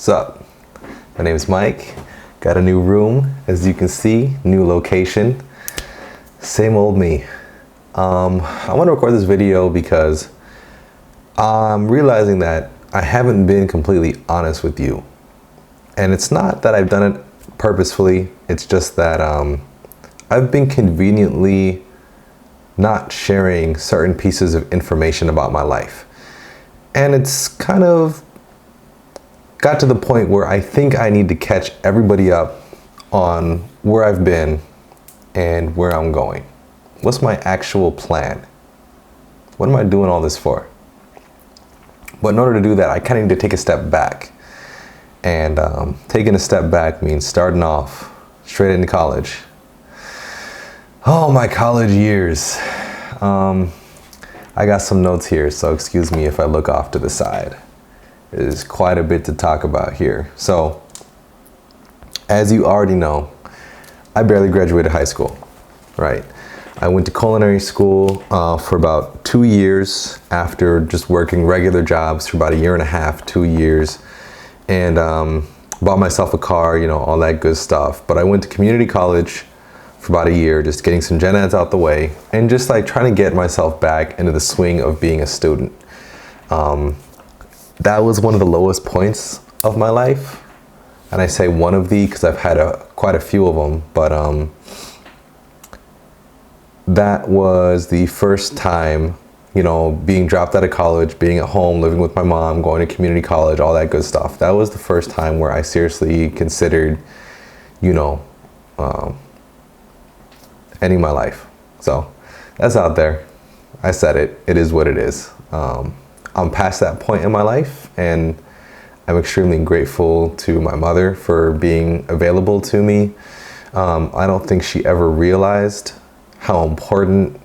What's up? My name is Mike. Got a new room, as you can see, new location. Same old me. I want to record this video because I'm realizing that I haven't been completely honest with you. And it's not that I've done it purposefully, it's just that I've been conveniently not sharing certain pieces of information about my life. And it's kind of got to the point where I think I need to catch everybody up on where I've been and where I'm going. What's my actual plan? What am I doing all this for? But in order to do that, I kind of need to take a step back. And taking a step back means starting off straight into college. Oh, my college years. I got some notes here, so excuse me if I look off to the side. There's quite a bit to talk about here. So, as you already know, I barely graduated high school, right? I went to culinary school for about 2 years after just working regular jobs for about 1.5 years, 2 years, and bought myself a car, you know, all that good stuff. But I went to community college for about 1 year, just getting some gen eds out the way and just like trying to get myself back into the swing of being a student. That was one of the lowest points of my life. And I say one of the because I've had quite a few of them, but that was the first time, you know, being dropped out of college, being at home, living with my mom, going to community college, all that good stuff. That was the first time where I seriously considered, you know, ending my life. So that's out there. I said it. It is what it is. I'm past that point in my life, and I'm extremely grateful to my mother for being available to me. I don't think she ever realized how important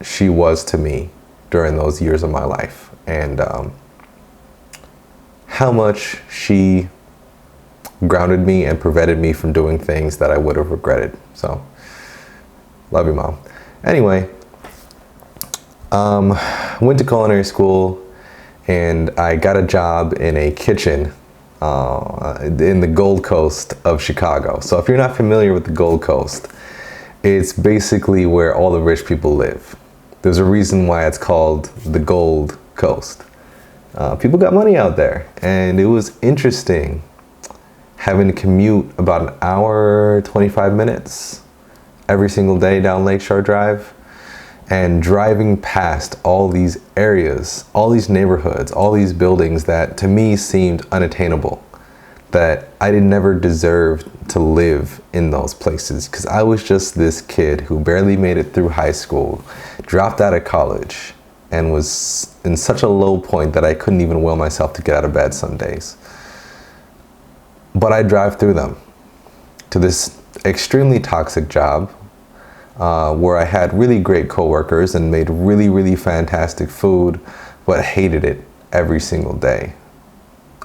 she was to me during those years of my life, and how much she grounded me and prevented me from doing things that I would have regretted. So, love you, Mom. Anyway, went to culinary school and I got a job in a kitchen in the Gold Coast of Chicago. So if you're not familiar with the Gold Coast, it's basically where all the rich people live. There's a reason why it's called the Gold Coast. People got money out there, and it was interesting having to commute about 1 hour, 25 minutes every single day down Lakeshore Drive, and driving past all these areas, all these neighborhoods, all these buildings that to me seemed unattainable, that I never deserved to live in those places because I was just this kid who barely made it through high school, dropped out of college, and was in such a low point that I couldn't even will myself to get out of bed some days. But I drive through them to this extremely toxic job where I had really great coworkers and made really, really fantastic food, but hated it every single day.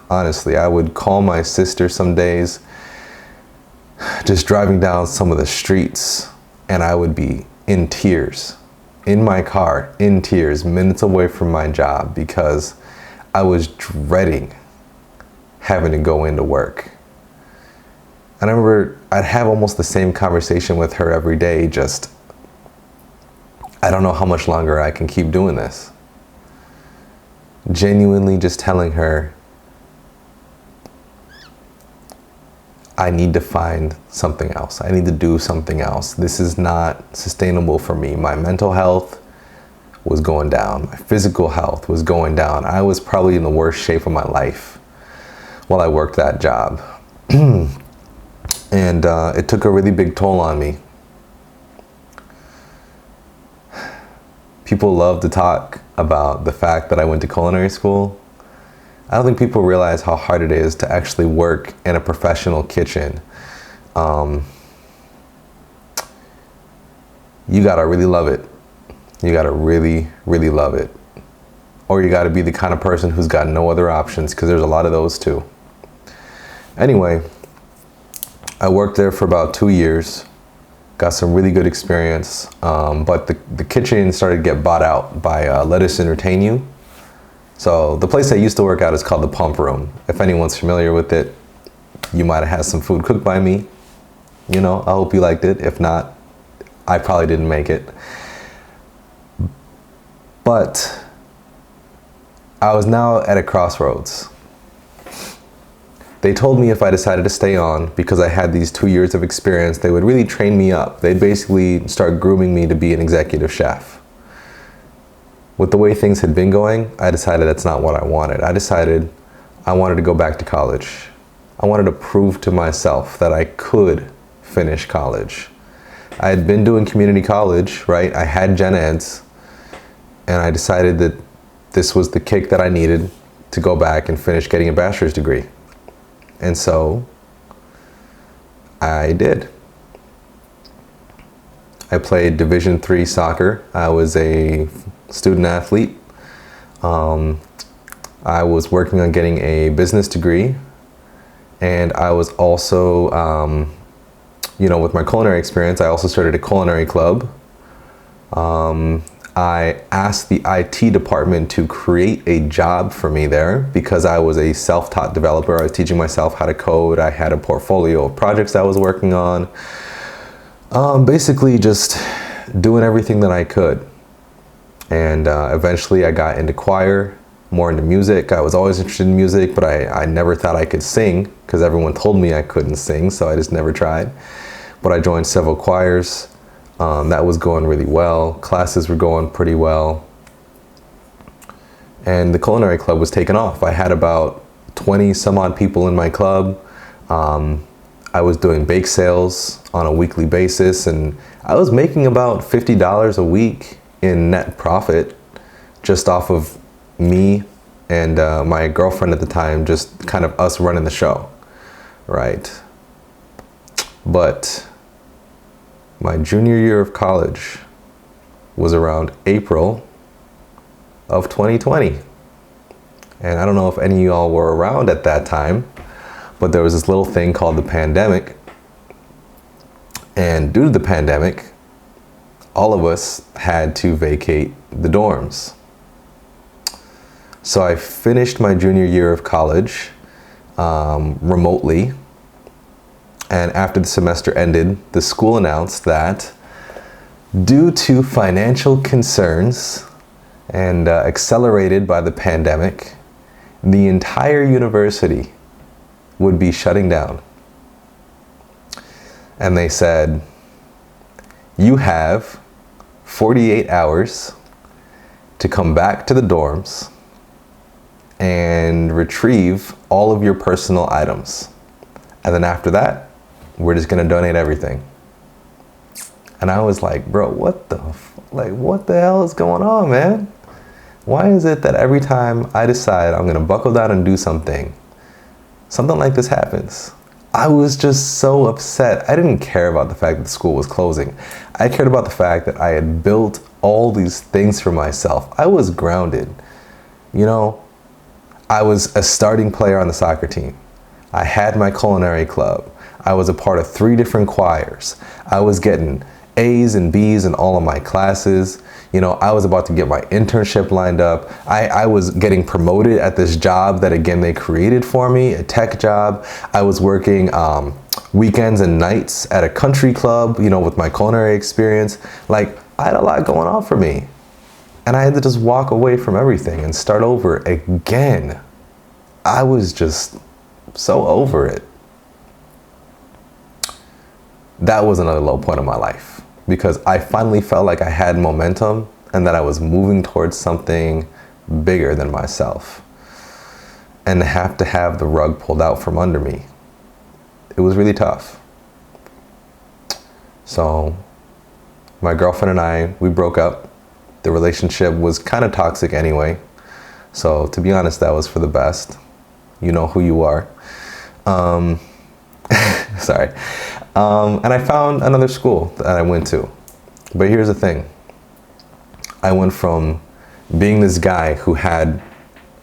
Honestly, I would call my sister some days, just driving down some of the streets, and I would be in tears, in my car, in tears, minutes away from my job because I was dreading having to go into work. And I remember I'd have almost the same conversation with her every day, just, I don't know how much longer I can keep doing this. Genuinely just telling her, I need to find something else. I need to do something else. This is not sustainable for me. My mental health was going down. My physical health was going down. I was probably in the worst shape of my life while I worked that job. And it took a really big toll on me. People love to talk about the fact that I went to culinary school. I don't think people realize how hard it is to actually work in a professional kitchen. You gotta really love it. You gotta really, really love it. Or you gotta be the kind of person who's got no other options, because there's a lot of those too. Anyway, I worked there for about 2 years, got some really good experience, but the kitchen started to get bought out by Lettuce Entertain You. So the place I used to work at is called the Pump Room. If anyone's familiar with it, you might have had some food cooked by me. You know, I hope you liked it. If not, I probably didn't make it. But I was now at a crossroads. They told me if I decided to stay on, because I had these 2 years of experience, they would really train me up. They'd basically start grooming me to be an executive chef. With the way things had been going, I decided that's not what I wanted. I decided I wanted to go back to college. I wanted to prove to myself that I could finish college. I had been doing community college, right? I had gen eds, and I decided that this was the kick that I needed to go back and finish getting a bachelor's degree. And so I did. I played Division III soccer. I was a student athlete. I was working on getting a business degree, and I was also, with my culinary experience, I also started a culinary club. I asked the IT department to create a job for me there because I was a self-taught developer. I was teaching myself how to code. I had a portfolio of projects I was working on. Basically just doing everything that I could. And eventually I got into choir, more into music. I was always interested in music, but I never thought I could sing because everyone told me I couldn't sing, so I just never tried. But I joined several choirs. That was going really well. Classes were going pretty well. And the culinary club was taking off. I had about 20 some odd people in my club. I was doing bake sales on a weekly basis, and I was making about $50 a week in net profit just off of me and my girlfriend at the time, just kind of us running the show, right? But my junior year of college was around April of 2020. And I don't know if any of y'all were around at that time, but there was this little thing called the pandemic. And due to the pandemic, all of us had to vacate the dorms. So I finished my junior year of college remotely. And after the semester ended, the school announced that due to financial concerns and accelerated by the pandemic, the entire university would be shutting down. And they said, you have 48 hours to come back to the dorms and retrieve all of your personal items. And then after that, we're just gonna donate everything. And I was like, bro, what the hell is going on, man? Why is it that every time I decide I'm gonna buckle down and do something like this happens? I was just so upset. I didn't care about the fact that the school was closing. I cared about the fact that I had built all these things for myself. I was grounded. You know, I was a starting player on the soccer team. I had my culinary club. I was a part of 3 different choirs. I was getting A's and B's in all of my classes. You know, I was about to get my internship lined up. I was getting promoted at this job that, again, they created for me, a tech job. I was working weekends and nights at a country club, you know, with my culinary experience. Like, I had a lot going on for me. And I had to just walk away from everything and start over again. I was just so over it. That was another low point of my life because I finally felt like I had momentum and that I was moving towards something bigger than myself. And to have the rug pulled out from under me, it was really tough. So my girlfriend and I, we broke up. The relationship was kind of toxic anyway. So to be honest, that was for the best. You know who you are. Sorry. And I found another school that I went to. But here's the thing. I went from being this guy who had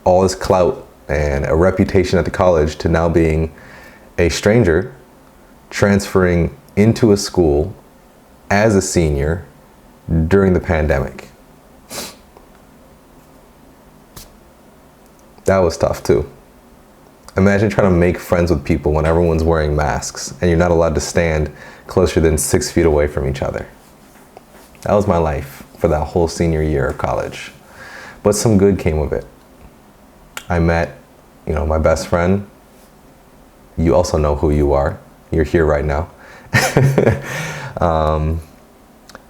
all this clout and a reputation at the college to now being a stranger transferring into a school as a senior during the pandemic. That was tough too. Imagine trying to make friends with people when everyone's wearing masks and you're not allowed to stand closer than 6 feet away from each other. That was my life for that whole senior year of college. But some good came of it. I met, my best friend. You also know who you are. You're here right now.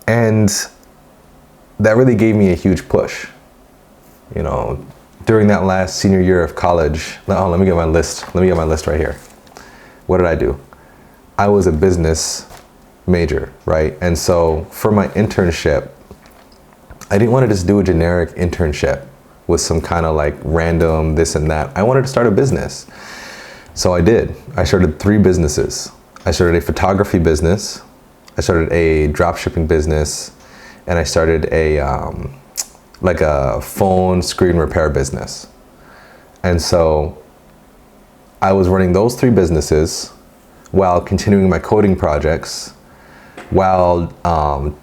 And that really gave me a huge push. During that last senior year of college, let me get my list. Let me get my list right here. What did I do? I was a business major, right? And so for my internship, I didn't want to just do a generic internship with some kind of like random this and that. I wanted to start a business. So I did. I started 3 businesses. I started a photography business, I started a drop shipping business, and I started a phone screen repair business. And so I was running those 3 businesses while continuing my coding projects, while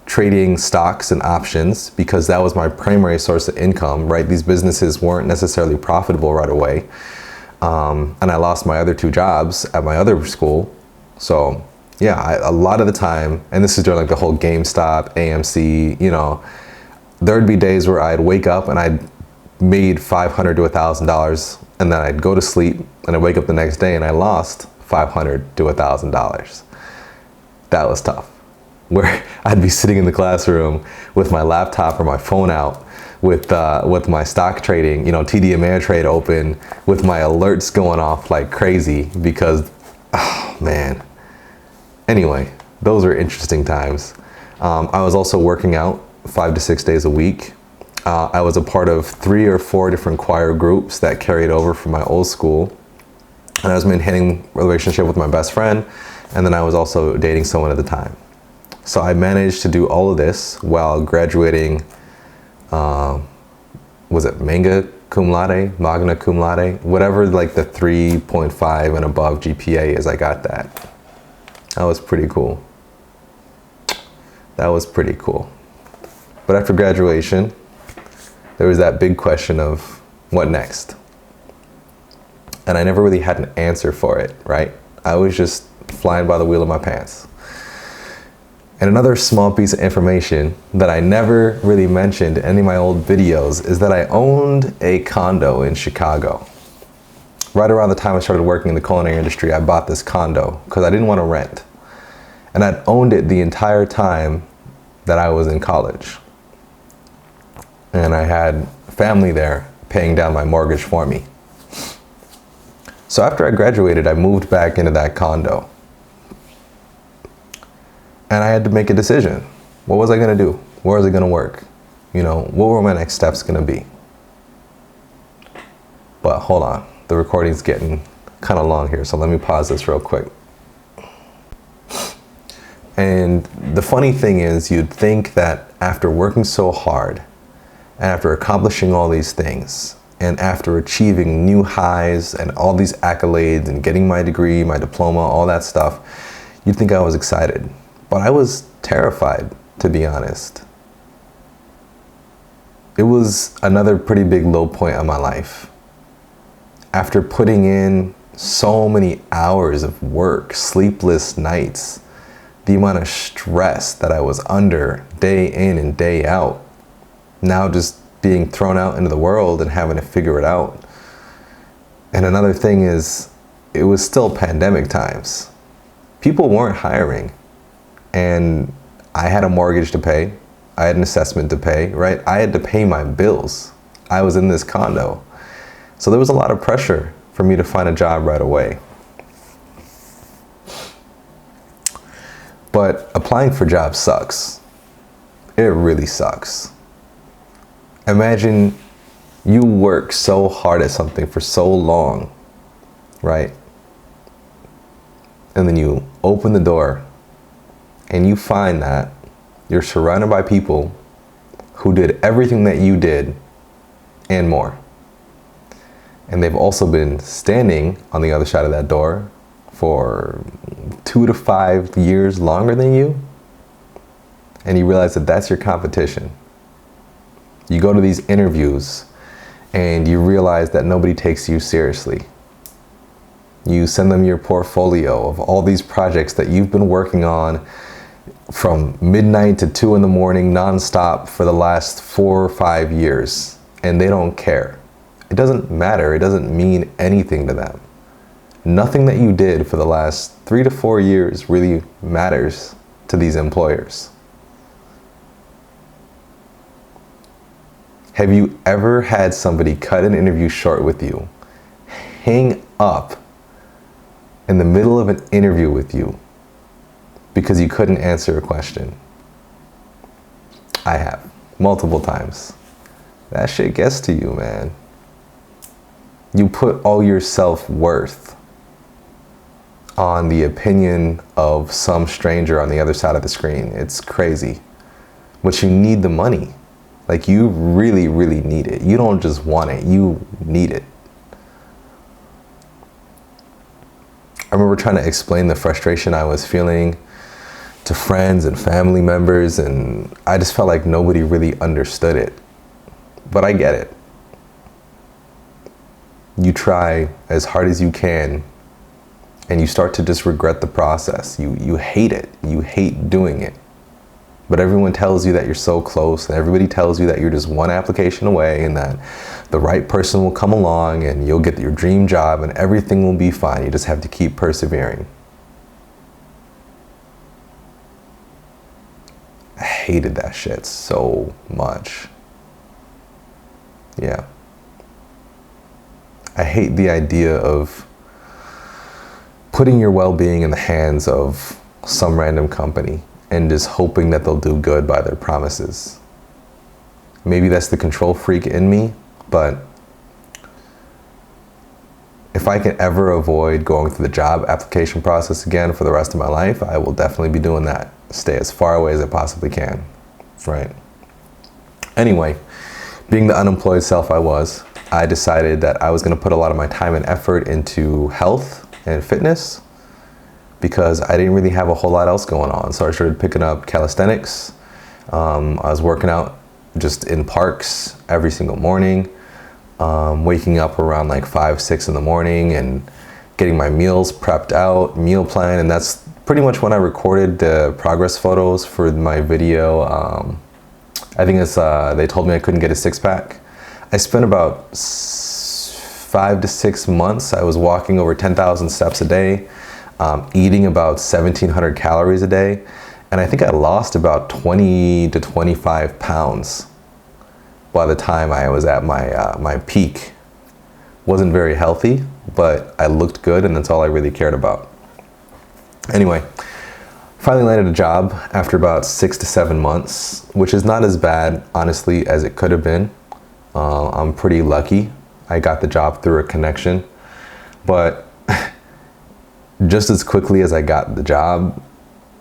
trading stocks and options, because that was my primary source of income, right? These businesses weren't necessarily profitable right away. And I lost my other 2 jobs at my other school. So yeah, a lot of the time, and this is during like the whole GameStop, AMC, there'd be days where I'd wake up and I'd made $500 to $1,000, and then I'd go to sleep and I'd wake up the next day and I lost $500 to $1,000. That was tough. Where I'd be sitting in the classroom with my laptop or my phone out, with my stock trading, TD Ameritrade open, with my alerts going off like crazy because, oh man. Anyway, those are interesting times. I was also working out 5 to 6 days a week. I was a part of 3 or 4 different choir groups that carried over from my old school. And I was maintaining a relationship with my best friend. And then I was also dating someone at the time. So I managed to do all of this while graduating, was it magna cum laude, whatever like the 3.5 and above GPA is, I got that. That was pretty cool. That was pretty cool. But after graduation, there was that big question of what next? And I never really had an answer for it, right? I was just flying by the wheel of my pants. And another small piece of information that I never really mentioned in any of my old videos is that I owned a condo in Chicago. Right around the time I started working in the culinary industry, I bought this condo because I didn't want to rent. And I'd owned it the entire time that I was in college. And I had family there paying down my mortgage for me. So after I graduated, I moved back into that condo. And I had to make a decision. What was I going to do? Where was it going to work? What were my next steps going to be? But hold on, the recording's getting kind of long here, so let me pause this real quick. And the funny thing is, you'd think that after working so hard, and after accomplishing all these things, and after achieving new highs and all these accolades and getting my degree, my diploma, all that stuff, you'd think I was excited. But I was terrified, to be honest. It was another pretty big low point in my life. After putting in so many hours of work, sleepless nights, the amount of stress that I was under day in and day out, now just being thrown out into the world and having to figure it out. And another thing is, it was still pandemic times. People weren't hiring. And I had a mortgage to pay. I had an assessment to pay, right? I had to pay my bills. I was in this condo. So there was a lot of pressure for me to find a job right away. But applying for jobs sucks. It really sucks. Imagine you work so hard at something for so long, right? And then you open the door and you find that you're surrounded by people who did everything that you did and more. And they've also been standing on the other side of that door for 2 to 5 years longer than you. And you realize that that's your competition. You go to these interviews and you realize that nobody takes you seriously. You send them your portfolio of all these projects that you've been working on from midnight to 2 in the morning nonstop for the last 4 or 5 years, and they don't care. It doesn't matter. It doesn't mean anything to them. Nothing that you did for the last 3 to 4 years really matters to these employers. Have you ever had somebody cut an interview short with you, hang up in the middle of an interview with you because you couldn't answer a question? I have, multiple times. That shit gets to you, man. You put all your self-worth on the opinion of some stranger on the other side of the screen. It's crazy. But you need the money. Like, you really, really need it. You don't just want it, you need it. I remember trying to explain the frustration I was feeling to friends and family members, and I just felt like nobody really understood it. But I get it. You try as hard as you can, and you start to just regret the process. You hate it. You hate doing it. But everyone tells you that you're so close, and everybody tells you that you're just one application away, and that the right person will come along and you'll get your dream job and everything will be fine. You just have to keep persevering. I hated that shit so much. Yeah. I hate the idea of putting your well-being in the hands of some random company and just hoping that they'll do good by their promises. Maybe that's the control freak in me, but if I can ever avoid going through the job application process again for the rest of my life, I will definitely be doing that. Stay as far away as I possibly can, right? Anyway, being the unemployed self I decided that I was gonna put a lot of my time and effort into health and fitness, because I didn't really have a whole lot else going on. So I started picking up calisthenics. I was working out just in parks every single morning, waking up around like 5, 6 in the morning and getting my meals prepped out, meal plan. And that's pretty much when I recorded the progress photos for my video. I think it's, they told me I couldn't get a 6-pack. I spent about 5 to 6 months. I was walking over 10,000 steps a day. Eating about 1,700 calories a day, and I think I lost about 20 to 25 pounds by the time I was at my peak. Wasn't very healthy, but I looked good, and that's all I really cared about. Anyway, finally landed a job after about 6 to 7 months, which is not as bad, honestly, as it could have been. I'm pretty lucky. I got the job through a connection, but just as quickly as I got the job,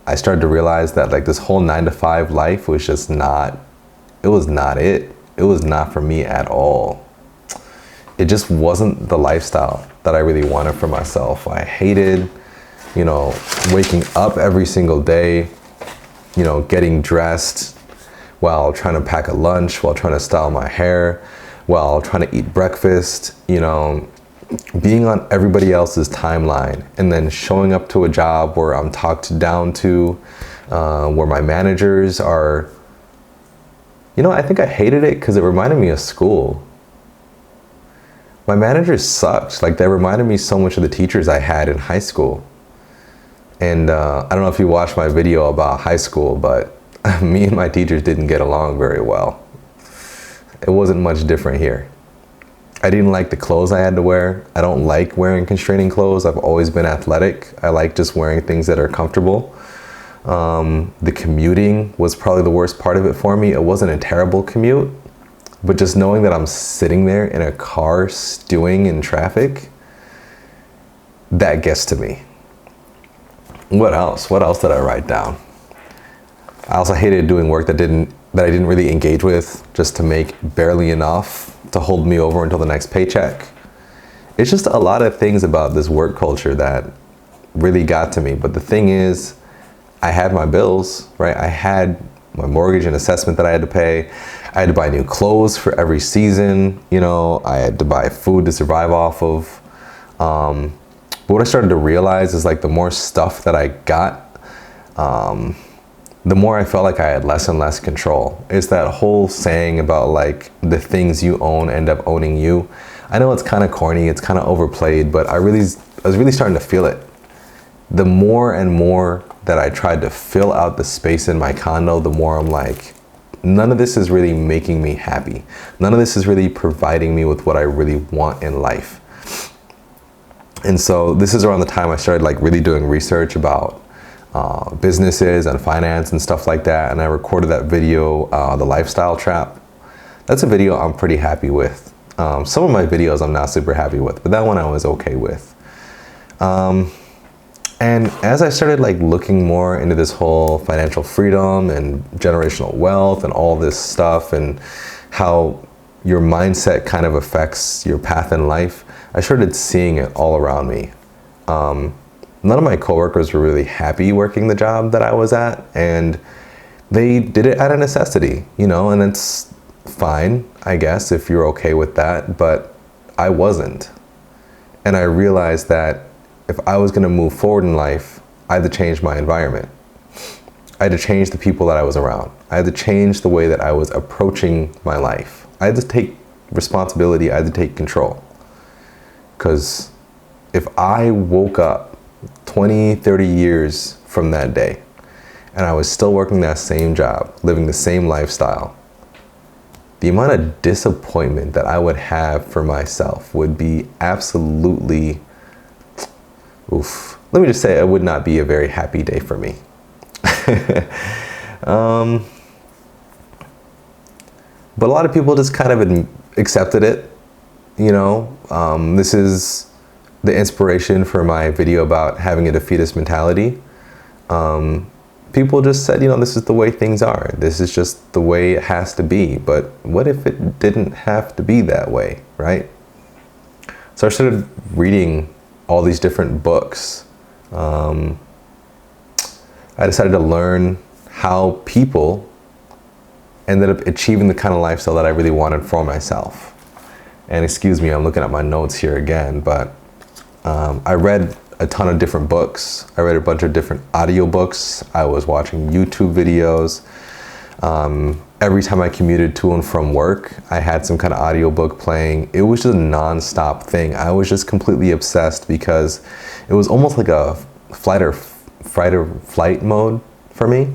I started to realize that like this whole 9-to-5 life was just not, it was not it. It was not for me at all. It just wasn't the lifestyle that I really wanted for myself. I hated, you know, waking up every single day, you know, getting dressed while trying to pack a lunch, while trying to style my hair, while trying to eat breakfast, you know, being on everybody else's timeline, and then showing up to a job where I'm talked down to, where my managers are, you know, I think I hated it because it reminded me of school. My managers sucked. Like, they reminded me so much of the teachers I had in high school. And I don't know if you watched my video about high school, but me and my teachers didn't get along very well. It wasn't much different here. I didn't like the clothes I had to wear. I don't like wearing constraining clothes. I've always been athletic. I like just wearing things that are comfortable. The commuting was probably the worst part of it for me. It wasn't a terrible commute, but just knowing that I'm sitting there in a car stewing in traffic, that gets to me. What else? What else did I write down? I also hated doing work that I didn't really engage with, just to make barely enough to hold me over until the next paycheck. It's just a lot of things about this work culture that really got to me. But the thing is, I had my bills, right? I had my mortgage and assessment that I had to pay. I had to buy new clothes for every season. You know, I had to buy food to survive off of. But what I started to realize is like the more stuff that I got, the more I felt like I had less and less control. It's that whole saying about like the things you own end up owning you. I know it's kind of corny, it's kind of overplayed, but I was really starting to feel it. The more and more that I tried to fill out the space in my condo, the more I'm like, none of this is really making me happy. None of this is really providing me with what I really want in life. And so this is around the time I started like really doing research about businesses and finance and stuff like that. And I recorded that video, The Lifestyle Trap. That's a video I'm pretty happy with. Some of my videos I'm not super happy with, but that one I was okay with. And as I started like looking more into this whole financial freedom and generational wealth and all this stuff and how your mindset kind of affects your path in life, I started seeing it all around me. None of my coworkers were really happy working the job that I was at, and they did it out of necessity, you know, and it's fine, I guess, if you're okay with that, but I wasn't. And I realized that if I was gonna move forward in life, I had to change my environment. I had to change the people that I was around. I had to change the way that I was approaching my life. I had to take responsibility, I had to take control. Because if I woke up 20, 30 years from that day, and I was still working that same job, living the same lifestyle, the amount of disappointment that I would have for myself would be absolutely, oof. Let me just say, it would not be a very happy day for me. But a lot of people just kind of accepted it, you know. This is the inspiration for my video about having a defeatist mentality. People just said, you know, this is the way things are. This is just the way it has to be. But what if it didn't have to be that way, right? So I started reading all these different books. I decided to learn how people ended up achieving the kind of lifestyle that I really wanted for myself. And excuse me, I'm looking at my notes here again, but I read a ton of different books. I read a bunch of different audiobooks. I was watching YouTube videos. Every time I commuted to and from work, I had some kind of audiobook playing. It was just a non-stop thing. I was just completely obsessed because it was almost like a flight or flight mode for me.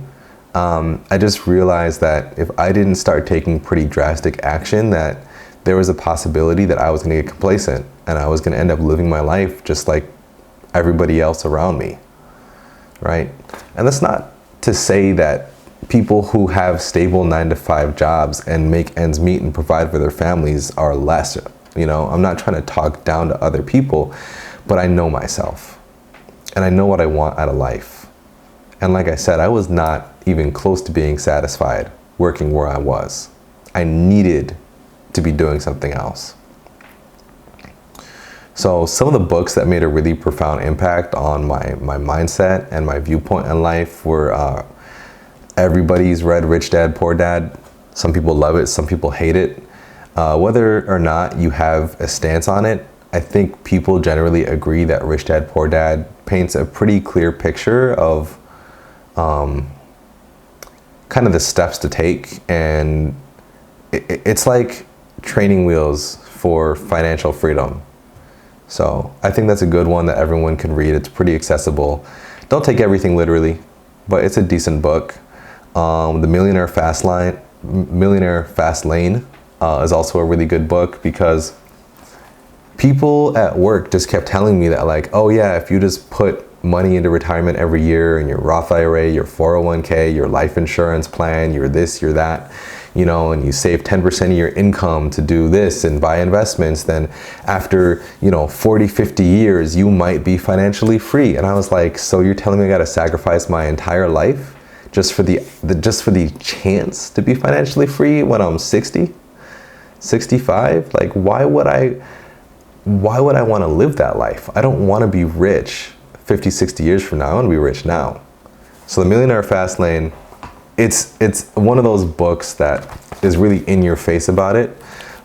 I just realized that if I didn't start taking pretty drastic action, that there was a possibility that I was going to get complacent and I was going to end up living my life just like everybody else around me, right? And that's not to say that people who have stable 9-to-5 jobs and make ends meet and provide for their families are less, you know. I'm not trying to talk down to other people, but I know myself and I know what I want out of life. And like I said, I was not even close to being satisfied working where I was. I needed to be doing something else. So some of the books that made a really profound impact on my mindset and my viewpoint in life were everybody's read Rich Dad, Poor Dad. Some people love it, some people hate it. Whether or not you have a stance on it, I think people generally agree that Rich Dad, Poor Dad paints a pretty clear picture of kind of the steps to take, and it's like training wheels for financial freedom. So I think that's a good one that everyone can read. It's pretty accessible. Don't take everything literally, but it's a decent book. The Millionaire Fast Lane is also a really good book, because people at work just kept telling me that, like, oh yeah, if you just put money into retirement every year in your Roth IRA, your 401k, your life insurance plan, your this, your that, you know, and you save 10% of your income to do this and buy investments, then after, you know, 40, 50 years, you might be financially free. And I was like, so you're telling me I got to sacrifice my entire life just for the chance to be financially free when I'm 60, 65? Like, why would I want to live that life? I don't want to be rich 50, 60 years from now. I want to be rich now. So the Millionaire Fast Lane, it's one of those books that is really in your face about it,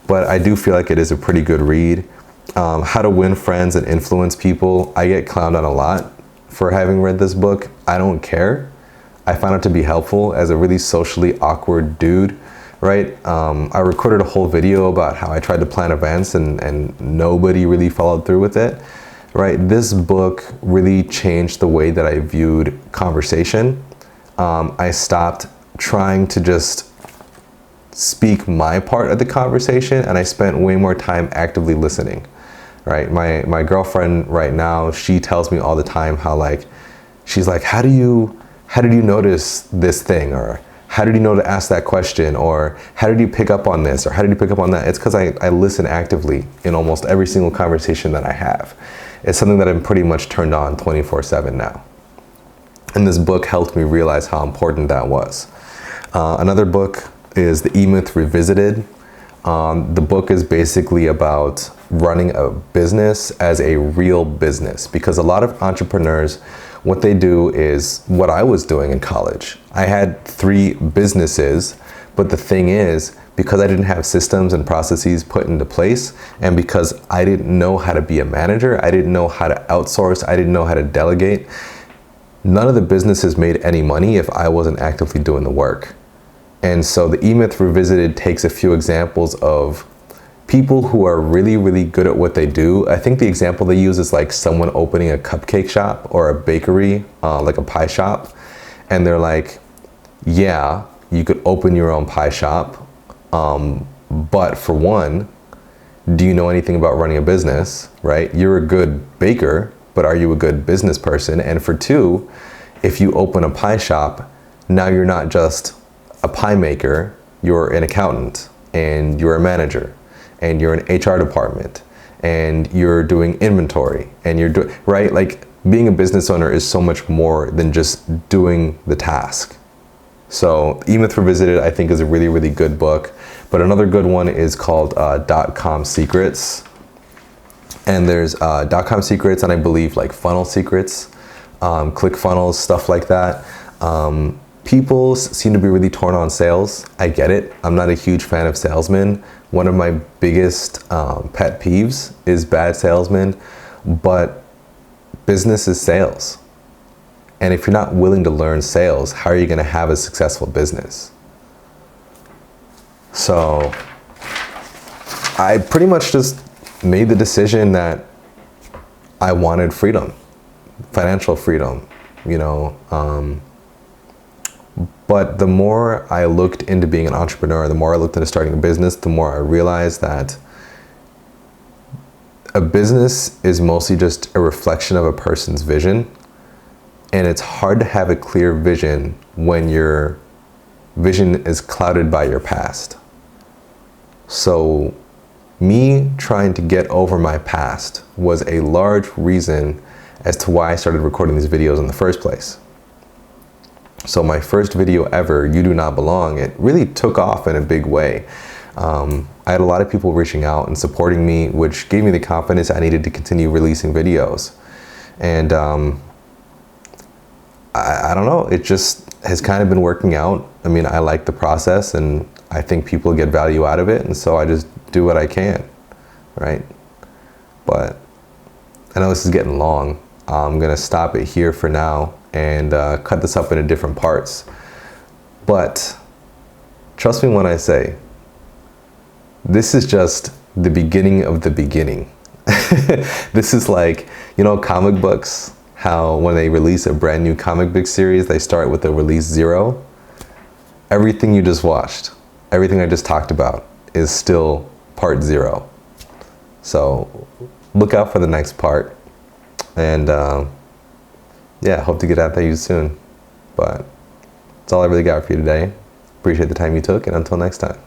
but I do feel like it is a pretty good read. How to Win Friends and Influence People. I get clowned on a lot for having read this book. I don't care. I found it to be helpful as a really socially awkward dude, right? I recorded a whole video about how I tried to plan events and nobody really followed through with it, right? This book really changed the way that I viewed conversation. I stopped trying to just speak my part of the conversation, and I spent way more time actively listening, right? My girlfriend right now, she tells me all the time how like, she's like, how did you notice this thing? Or how did you know to ask that question? Or how did you pick up on this? Or how did you pick up on that? It's because I listen actively in almost every single conversation that I have. It's something that I'm pretty much turned on 24/7 now. And this book helped me realize how important that was. Another book is The E-Myth Revisited. The book is basically about running a business as a real business, because a lot of entrepreneurs, what they do is what I was doing in college. I had 3 businesses, but the thing is, because I didn't have systems and processes put into place, and because I didn't know how to be a manager, I didn't know how to outsource, I didn't know how to delegate, none of the businesses made any money if I wasn't actively doing the work. And so the E-Myth Revisited takes a few examples of people who are really, really good at what they do. I think the example they use is like someone opening a cupcake shop or a bakery, like a pie shop. And they're like, yeah, you could open your own pie shop. But for one, do you know anything about running a business, right? You're a good baker, but are you a good business person? And for 2, if you open a pie shop, now you're not just a pie maker, you're an accountant, and you're a manager, and you're an HR department, and you're doing inventory, and you're doing, right? Like, being a business owner is so much more than just doing the task. So E-Myth Revisited, I think, is a really, really good book. But another good one is called Dotcom Secrets. And there's Dotcom Secrets, and I believe like Funnel Secrets, ClickFunnels, stuff like that. People seem to be really torn on sales. I get it. I'm not a huge fan of salesmen. One of my biggest pet peeves is bad salesmen, but business is sales. And if you're not willing to learn sales, how are you going to have a successful business? So I pretty much just made the decision that I wanted freedom, financial freedom, you know. But the more I looked into being an entrepreneur, the more I looked into starting a business, the more I realized that a business is mostly just a reflection of a person's vision. And it's hard to have a clear vision when your vision is clouded by your past. So me trying to get over my past was a large reason as to why I started recording these videos in the first place. So my first video ever, You Do Not Belong, it really took off in a big way. I had a lot of people reaching out and supporting me, which gave me the confidence I needed to continue releasing videos. And I don't know, it just has kind of been working out. I mean, I like the process, and I think people get value out of it, and so I just do what I can, right? But I know this is getting long. I'm gonna stop it here for now and cut this up into different parts. But trust me when I say, this is just the beginning of the beginning. This is like, you know, comic books, how when they release a brand new comic book series, they start with the release 0. Everything you just watched, everything I just talked about is still part 0. So look out for the next part. And yeah, hope to get out there soon. But that's all I really got for you today. Appreciate the time you took, and until next time.